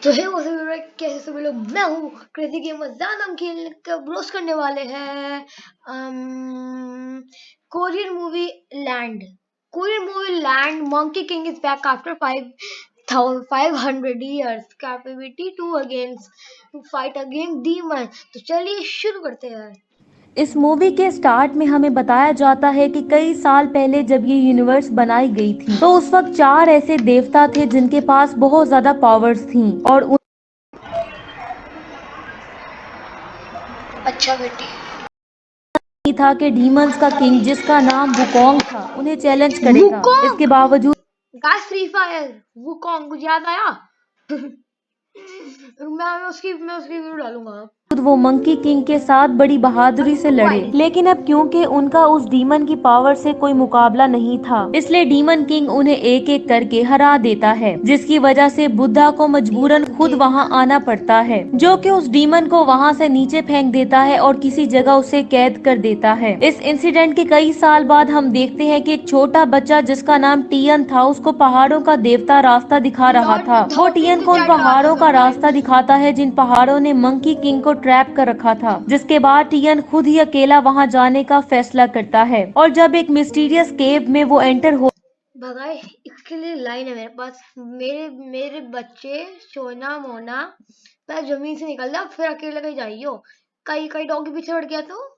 तो है वो सभी लोग, कैसे सभी लोग, मैं हूँ क्रेजी गेमर जान। हम खेल का ब्रोस करने वाले हैं Korean movie land. Korean movie land monkey king is back after 500 years captivity to fight against demon। तो चलिए शुरू करते हैं। इस मूवी के स्टार्ट में हमें बताया जाता है कि कई साल पहले जब ये यूनिवर्स बनाई गई थी तो उस वक्त 4 ऐसे देवता थे जिनके पास बहुत ज्यादा पावर्स थी और अच्छा बेटी, था कि डीमंस का किंग जिसका नाम वुकोंग था उन्हें चैलेंज करेगा। इसके वुकोंग बावजूद गाइस, फ्री फायर वुकोंग मुझे याद आया। मैं उसकी वीडियो डालूंगा। वो मंकी किंग के साथ बड़ी बहादुरी से लड़े, लेकिन अब क्योंकि उनका उस डीमन की पावर से कोई मुकाबला नहीं था इसलिए डीमन किंग उन्हें एक एक करके हरा देता है, जिसकी वजह से बुद्धा को मजबूरन खुद वहां आना पड़ता है, जो कि उस डीमन को वहां से नीचे फेंक देता है और किसी जगह उसे कैद कर देता है। इस इंसिडेंट के कई साल बाद हम देखते हैं कि एक छोटा बच्चा जिसका नाम टियन था उसको पहाड़ों का देवता रास्ता दिखा रहा था। वो टियन को उन पहाड़ों का रास्ता दिखाता है जिन पहाड़ों ने मंकी किंग को ट्रैप कर रखा था, जिसके बाद टियन खुद ही अकेला वहां जाने का फैसला करता है और जब एक मिस्टीरियस केव में वो एंटर हो भगाए, इसके लिए लाइन है मेरे पास। मेरे मेरे बच्चे सोना मोना पर जमीन से निकल जा, फिर अकेले कहीं जाइयो। कई कई डॉग के पीछे हट गया तो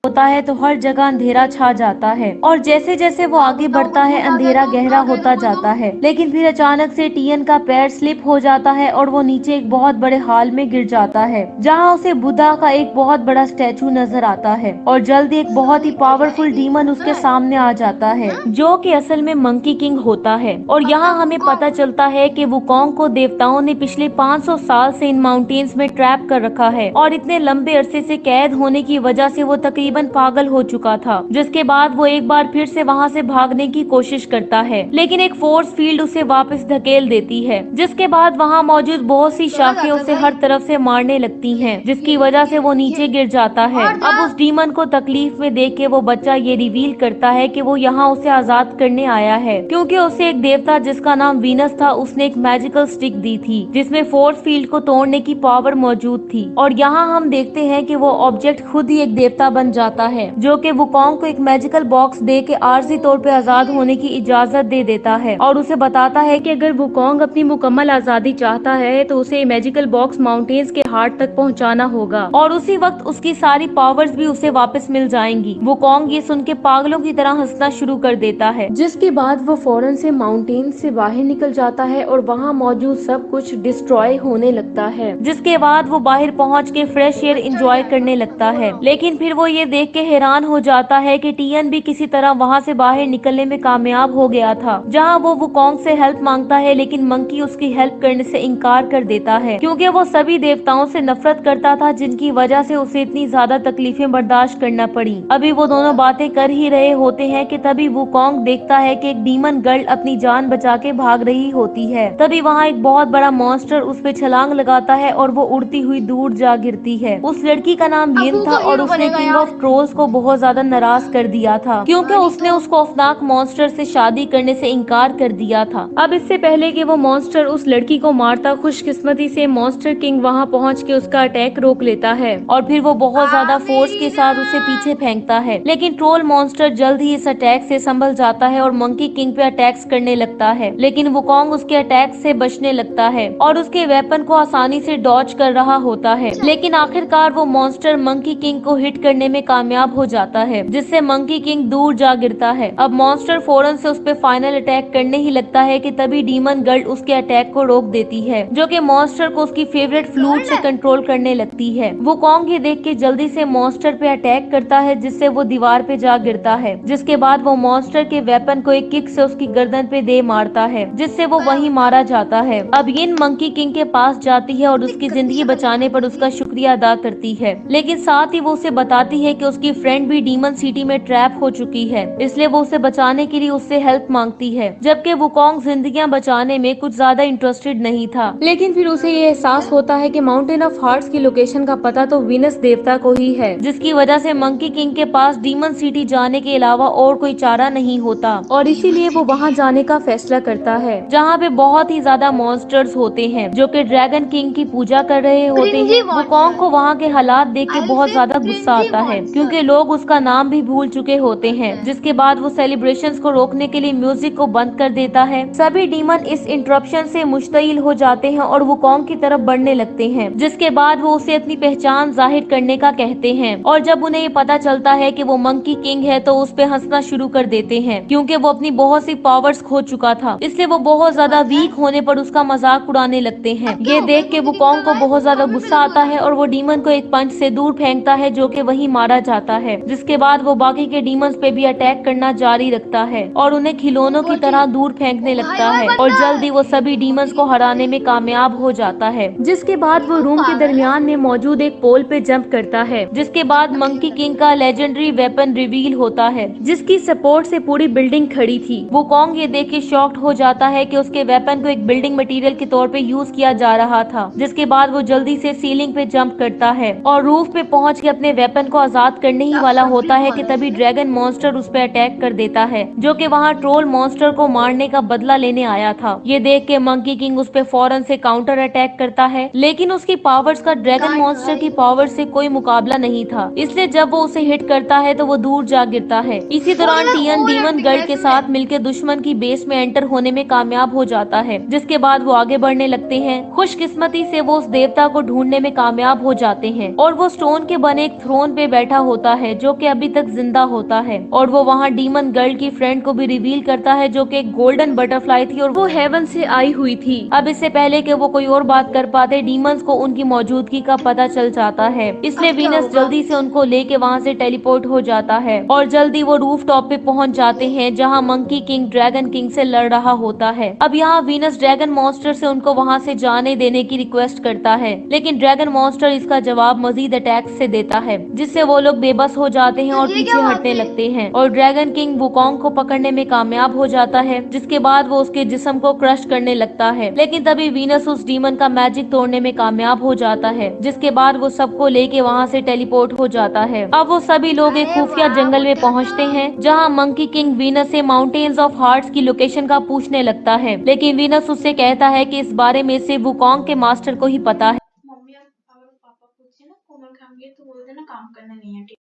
होता है तो हर जगह अंधेरा छा जाता है और जैसे जैसे वो आगे बताओ, बढ़ता कुछ है भूत आ गया अंधेरा तो गहरा आ गए होता तो जाता बताओ। है। लेकिन फिर अचानक से टियन का पैर स्लिप हो जाता है और वो नीचे एक बहुत बड़े हाल में गिर जाता है जहाँ उसे बुद्धा का एक बहुत बड़ा स्टैचू नजर आता है और जल्दी एक बहुत ही पावरफुल डीमन उसके सामने आ जाता है जो कि असल में मंकी किंग होता है। और यहाँ हमें पता चलता है कि वुकोंग को देवताओं ने पिछले 500 साल से इन माउंटेन्स में ट्रैप कर रखा है और इतने लंबे अरसे से कैद होने की वजह से वो तकरीबन पागल हो चुका था, जिसके बाद वो एक बार फिर से वहाँ से भागने की कोशिश करता है, लेकिन एक फोर्स फील्ड उसे वापस धकेल देती है, जिसके बाद वहाँ मौजूद बहुत सी शाखें उसे हर तरफ से मारने लगती हैं, जिसकी वजह से वो नीचे गिर जाता है। अब उस डीमन को तकलीफ में देख के वो बच्चा ये रिवील करता है कि वो यहाँ उसे आजाद करने आया है, क्योंकि उसे एक देवता जिसका नाम वीनस था उसने एक मैजिकल स्टिक दी थी जिसमें फोर्स फील्ड को तोड़ने की पावर मौजूद थी। और यहाँ हम देखते हैं कि वो ऑब्जेक्ट खुद ही एक देवता बन जाता है जो कि वुकोंग को एक मैजिकल बॉक्स दे के आर्जी तौर पे आजाद होने की इजाजत दे देता है और उसे बताता है कि अगर वुकोंग अपनी मुकम्मल आजादी चाहता है तो उसे मैजिकल बॉक्स माउंटेन्स के हार्ट तक पहुंचाना होगा और उसी वक्त उसकी सारी पावर्स भी उसे वापस मिल जाएंगी। वुकोंग ये सुन के पागलों की तरह हंसना शुरू कर देता है, जिसके बाद वो फौरन से माउंटेन से बाहर निकल जाता है और वहाँ मौजूद सब कुछ डिस्ट्रॉय होने लगता है, जिसके बाद वो बाहर पहुँच के फ्रेश एयर इंजॉय करने लगता है। लेकिन फिर वो ये देख के हैरान हो जाता है कि टियन भी किसी तरह वहाँ से बाहर निकलने में कामयाब हो गया था, जहाँ वो वुकोंग से हेल्प मांगता है लेकिन मंकी उसकी हेल्प करने से इनकार कर देता है क्योंकि वो सभी देवताओं से नफरत करता था जिनकी वजह से उसे इतनी ज्यादा तकलीफें बर्दाश्त करना पड़ी। अभी वो दोनों बातें कर ही रहे होते हैं कि तभी वुकोंग देखता है कि एक डीमन गर्ल अपनी जान बचा के भाग रही होती है। तभी वहाँ एक बहुत बड़ा मॉन्स्टर उस पे छलांग लगाता है और वो उड़ती हुई दूर जा गिरती है। उस लड़की का नाम लिन था और उसने किंग ऑफ ट्रोल्स को बहुत ज्यादा नाराज कर दिया था क्योंकि उसने उसको खौफनाक मॉन्स्टर से शादी करने से इनकार कर दिया था। अब इससे पहले कि वो मॉन्स्टर उस लड़की को मारता, खुशकिस्मती से मॉन्स्टर किंग वहां पहुंच के उसका अटैक रोक लेता है और फिर वो बहुत ज्यादा फोर्स के साथ उसे पीछे फेंकता है, लेकिन ट्रोल मॉन्स्टर जल्द ही इस अटैक से संभल जाता है और मंकी किंग पे अटैक्स करने लगता है, लेकिन वुकोंग उसके अटैक से बचने लगता है और उसके वेपन को आसानी से डॉज कर रहा होता है। लेकिन आखिरकार वो मॉन्स्टर मंकी किंग को हिट करने में कामयाब हो जाता है, जिससे मंकी किंग दूर जा गिरता है। अब मॉन्स्टर फौरन से उस पे फाइनल अटैक करने ही लगता है कि तभी डीमन गर्ल उसके अटैक को रोक देती है, जो कि मॉन्स्टर को उसकी फेवरेट फ्लूट से कंट्रोल करने लगती है। वुकोंग ये देख के जल्दी से मॉन्स्टर पे अटैक करता है जिससे वो दीवार पे जा गिरता है, जिसके बाद वो मॉन्स्टर के वेपन को एक किक से उसकी गर्दन पे दे मारता है, जिससे वो वहीं मारा जाता है। अब यिन मंकी किंग के पास जाती है और उसकी जिंदगी बचाने पर उसका शुक्रिया अदा करती है, लेकिन साथ ही वो उसे बताती है कि उसकी फ्रेंड भी डीमन सिटी में ट्रैप हो चुकी है, इसलिए वो उसे बचाने के लिए उससे हेल्प मांगती है। जबकि वुकोंग जिंदगियां बचाने में कुछ ज्यादा इंटरेस्टेड नहीं था, लेकिन फिर उसे ये एहसास होता है कि माउंटेन ऑफ हार्ट्स की लोकेशन का पता तो वीनस देवता को ही है, जिसकी वजह से मंकी किंग के पास डीमन सिटी जाने के अलावा और कोई चारा नहीं होता और इसीलिए वो वहाँ जाने का फैसला करता है, जहाँ पे बहुत ही ज्यादा मॉन्स्टर्स होते हैं जो कि ड्रैगन किंग की पूजा कर रहे होते क्रिंजी हैं। वुकोंग को मॉन्स्टर, वहाँ के हालात देख के आई बहुत से ज्यादा गुस्सा क्रिंजी आता है, मॉन्स्टर। क्योंकि लोग उसका नाम भी भूल चुके होते हैं। जिसके बाद वो सेलिब्रेशंस को रोकने के लिए म्यूजिक को बंद कर देता है। सभी डीमन इस इंटरप्शन से मुश्तइल हो जाते हैं और वुकोंग की तरफ बढ़ने लगते हैं, जिसके बाद वो उसे अपनी पहचान जाहिर करने का कहते हैं। और जब उन्हें ये पता चलता है कि वो मंकी किंग है तो उस पे हंसना शुरू कर देते हैं, क्योंकि वो अपनी बहुत सी पावर्स खो चुका था, इसलिए वो बहुत ज्यादा वीक होने पर उसका मजाक उड़ाने लगते हैं। अब क्या ये हो गया देख के मंकी किंग का वुकोंग को गाइस? बहुत ज्यादा कमेंट में गुस्सा जरूर आता है बताना। और वो डीमन को एक पंच से दूर फेंकता है, जो कि वहीं मारा जाता है। जिसके बाद वो बाकी के डीमंस पे भी अटैक करना जारी रखता है और उन्हें खिलौनों की तरह दूर फेंकने भाई लगता भाई है और बंदा है। जल्दी वो सभी डीमंस को हराने में कामयाब हो जाता है। जिसके बाद वो वो रूम के पागल है। दरमियान में मौजूद एक पोल पे जंप करता है, जिसके बाद मंकी किंग का लेजेंडरी वेपन रिवील होता है, जिसकी सपोर्ट से पूरी बिल्डिंग खड़ी थी। वो कॉन्ग ये देख के शॉक्ड हो जाता है कि उसके वेपन को एक बिल्डिंग मटेरियल के तौर पे यूज किया जा रहा था। जिसके बाद वो जल्दी से सीलिंग पे जंप करता है और रूफ पे पहुंच के अपने वेपन को आजाद करने ही वाला होता है कि तभी ड्रैगन मॉन्स्टर उस पे अटैक कर देता है, जो कि वहाँ ट्रोल मॉन्स्टर को मारने का बदला लेने आया था। ये देख के मंकी किंग उस पे फौरन से काउंटर अटैक करता है, लेकिन उसकी पावर्स का ड्रैगन कांड मॉन्स्टर की भाई। पावर से कोई मुकाबला नहीं था, इसलिए जब वो उसे हिट करता है तो वो दूर जा गिरता है। इसी दौरान टियन ओवर डीमन एक्टिंग गर्ल है के इसमें। साथ मिलकर दुश्मन की बेस में एंटर होने में कामयाब हो जाता है, जिसके बाद वो आगे बढ़ने लगते हैं। खुशकिस्मती से वो उस देवता को ढूंढने में कामयाब हो जाते हैं और वो स्टोन के बने एक थ्रोन पे बैठा होता है, जो कि अभी तक जिंदा होता है। और वो वहाँ डीमन गर्ल की फ्रेंड को भी रिवील करता है, जो कि एक गोल्डन बटरफ्लाई थी और वो हेवन से आई हुई थी। अब इससे पहले कि वो कोई और बात कर पाते, डीमंस को उनकी मौजूदगी का पता चल जाता है, इसलिए अब क्या वीनस होगा? जल्दी से उनको लेके वहाँ से टेलीपोर्ट हो जाता है और जल्दी वो रूफ टॉप पे पहुंच जाते हैं, जहाँ मंकी किंग ड्रैगन किंग से लड़ रहा होता है। अब यहाँ वीनस ड्रैगन मॉन्स्टर से उनको वहाँ से जाने देने की रिक्वेस्ट करता है, लेकिन ड्रैगन मॉन्स्टर इसका जवाब मजीद अटैक से देता है, जिससे वो लोग बेबस हो जाते हैं तो और ये क्या पीछे बात हटने है? लगते हैं और ड्रैगन किंग वुकोंग को पकड़ने में कामयाब हो जाता है, जिसके बाद वो उसके जिस्म को क्रश करने लगता है। लेकिन तभी वीनस उस डीमन का मैजिक तोड़ने में कामयाब हो जाता है, जिसके बाद वो सबको लेके वहाँ से टेलीपोर्ट हो जाता है। अब वो सभी लोग एक अरे खुफिया वाह जंगल में बुड्ढा पहुँचते था। हैं, जहाँ मंकी किंग वीनस से माउंटेन्स ऑफ हार्ट्स की लोकेशन का पूछने लगता है, लेकिन वीनस उससे कहता है कि इस बारे में सिर्फ वुकोंग के मास्टर को ही पता है। मम्मी और पापा पूछे ना कोमल खाएंगे तो बोल देना काम करना नहीं है।